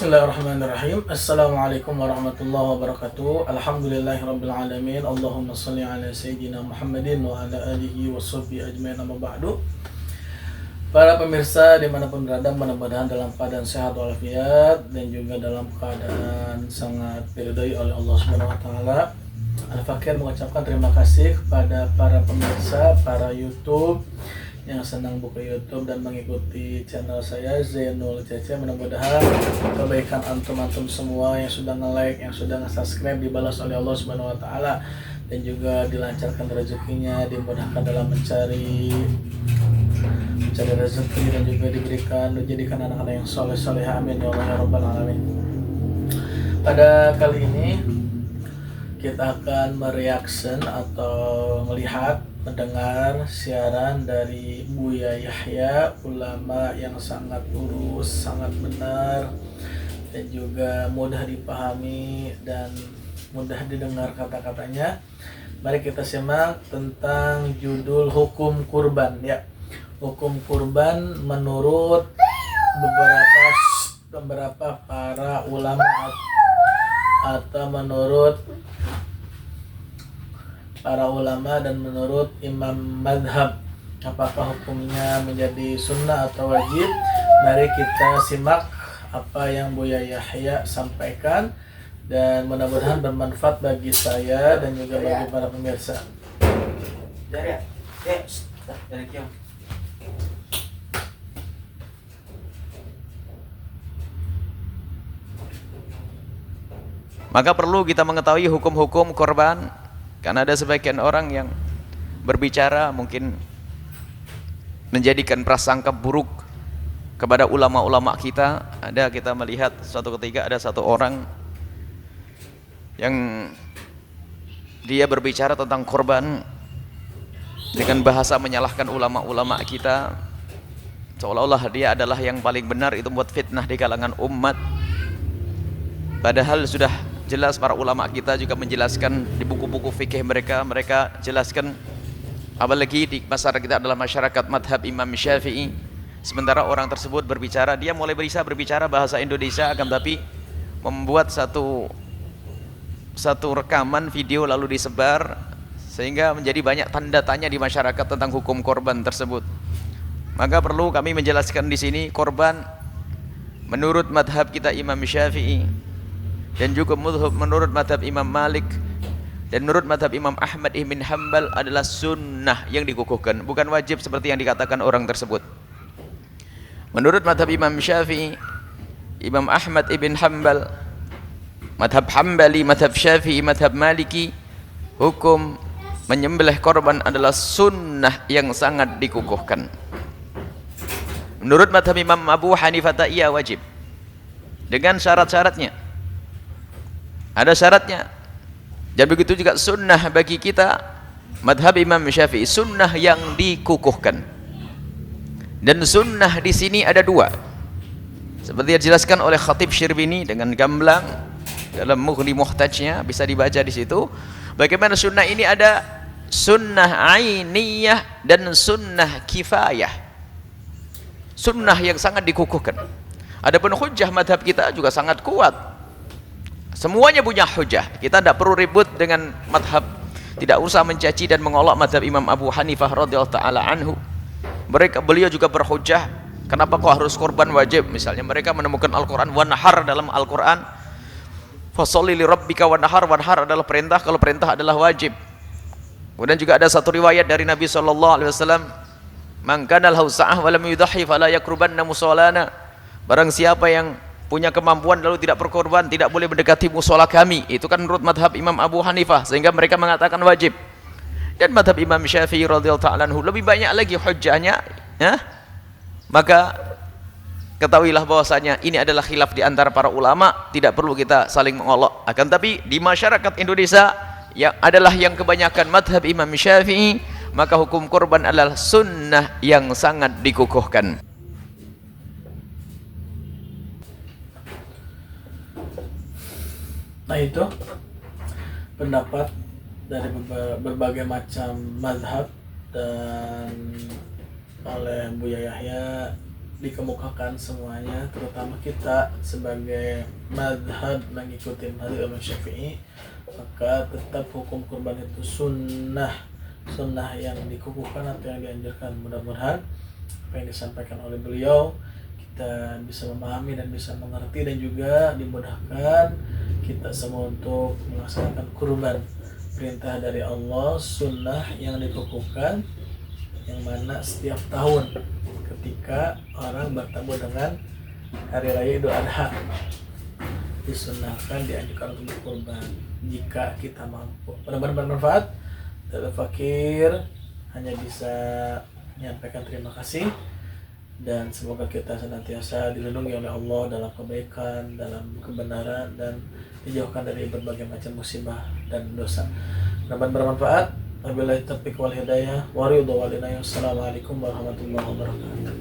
Bismillahirrahmanirrahim. Assalamualaikum warahmatullahi wabarakatuh. Alhamdulillahirrabbilalamin. Allahumma salli ala Sayyidina Muhammadin wa ala alihi wa sahbihi ajmain, amma ba'du. Para pemirsa dimanapun berada, mudah-mudahan dalam keadaan sehat walafiat dan juga dalam keadaan sangat diridhoi oleh Allah Subhanahu wa taala. Al-Fakir mengucapkan terima kasih kepada para pemirsa, para YouTube yang senang buka YouTube dan mengikuti channel saya Zainul Cece. Mudah-mudahan kebaikan antum-antum semua yang sudah nge-like, yang sudah nge-subscribe dibalas oleh Allah Subhanahu wa taala dan juga dilancarkan rezekinya, dimudahkan dalam mencari rezeki dan juga dijadikan anak-anak yang soleh-soleh. Amin ya Allah ya rabbal alamin. Pada kali ini kita akan mereaction atau melihat, mendengar siaran dari Buya Yahya, ulama yang sangat lurus, sangat benar dan juga mudah dipahami dan mudah didengar kata-katanya. Mari kita simak tentang judul hukum kurban ya. Hukum kurban menurut beberapa para ulama atau menurut para ulama dan menurut imam madhab, apakah hukumnya menjadi sunnah atau wajib? Mari kita simak apa yang Buya Yahya sampaikan dan mudah-mudahan bermanfaat bagi saya dan juga bagi para pemirsa. Maka perlu kita mengetahui hukum-hukum korban, karena ada sebagian orang yang berbicara mungkin menjadikan prasangka buruk kepada ulama-ulama kita. Kita melihat suatu ketika ada satu orang yang dia berbicara tentang korban dengan bahasa menyalahkan ulama-ulama kita, seolah-olah dia adalah yang paling benar, itu buat fitnah di kalangan umat. Padahal sudah jelas para ulama kita juga menjelaskan di buku-buku fikih mereka jelaskan, apalagi di masyarakat kita adalah masyarakat madhab Imam Syafi'i. Sementara orang tersebut berbicara, dia mulai bisa berbicara bahasa Indonesia, akan tapi membuat satu rekaman video lalu disebar, sehingga menjadi banyak tanda tanya di masyarakat tentang hukum korban tersebut. Maka perlu kami menjelaskan di sini, korban menurut madhab kita Imam Syafi'i dan juga menurut madhab Imam Malik dan menurut madhab Imam Ahmad ibn Hanbal adalah sunnah yang dikukuhkan, bukan wajib seperti yang dikatakan orang tersebut. Menurut madhab Imam Syafi'i, Imam Ahmad ibn Hanbal, madhab Hanbali, madhab Syafi'i, madhab Maliki, hukum menyembelih korban adalah sunnah yang sangat dikukuhkan. Menurut madhab Imam Abu Hanifah ia wajib dengan syarat-syaratnya. Ada syaratnya. Dan begitu juga sunnah bagi kita madhab Imam Syafi'i, sunnah yang dikukuhkan. Dan sunnah di sini ada dua, seperti yang dijelaskan oleh Khatib Syirbini dengan gamblang dalam Mughni Muhtajnya, bisa dibaca di situ. Bagaimana sunnah ini ada sunnah ainiyah dan sunnah kifayah, sunnah yang sangat dikukuhkan. Adapun hujjah madhab kita juga sangat kuat. Semuanya punya hujah. Kita tidak perlu ribut dengan madhab, tidak usah mencaci dan mengolok madhab Imam Abu Hanifah radhiyallahu taala anhu. Beliau juga berhujah, kenapa kok harus korban wajib? Misalnya mereka menemukan Al-Quran wanhar dalam Al-Quran, fasholli li rabbika wanhar, wanhar adalah perintah, kalau perintah adalah wajib. Kemudian juga ada satu riwayat dari Nabi SAW, man kana lahu sa'ah wa lam yudhi fala yakrubanna musallana. Barang siapa yang punya kemampuan lalu tidak berkorban, tidak boleh mendekati musola kami. Itu kan menurut madhab Imam Abu Hanifah, sehingga mereka mengatakan wajib. Dan madhab Imam Syafi'i radhiyallahu ta'ala anhu lebih banyak lagi hujjahnya ya? Maka ketahuilah bahwasanya ini adalah khilaf di antara para ulama, tidak perlu kita saling mengolok. Akan tapi di masyarakat Indonesia yang adalah yang kebanyakan madhab Imam Syafi'i, maka hukum korban adalah sunnah yang sangat dikukuhkan. Nah, itu pendapat dari berbagai macam mazhab dan oleh Buya Yahya dikemukakan semuanya, terutama kita sebagai madhab mengikuti madhab Imam Syafi'i, maka tetap hukum kurban itu sunnah yang dikukuhkan atau yang dianjurkan. Mudah-mudahan apa yang disampaikan oleh beliau kita bisa memahami dan bisa mengerti, dan juga dimudahkan kita semua untuk melaksanakan kurban, perintah dari Allah, sunnah yang dikukuhkan, yang mana setiap tahun ketika orang bertemu dengan hari raya Idul Adha disunnahkan, dianjurkan untuk berkurban jika kita mampu. Mudah-mudahan bermanfaat. Dari fakir hanya bisa menyampaikan terima kasih, dan semoga kita senantiasa dilindungi oleh Allah dalam kebaikan, dalam kebenaran, dan dijauhkan dari berbagai macam musibah dan dosa. Mudah-mudahan bermanfaat. Wabillahi taufiq wal hidayah wa ridha wal inayah. Assalamualaikum warahmatullahi wabarakatuh.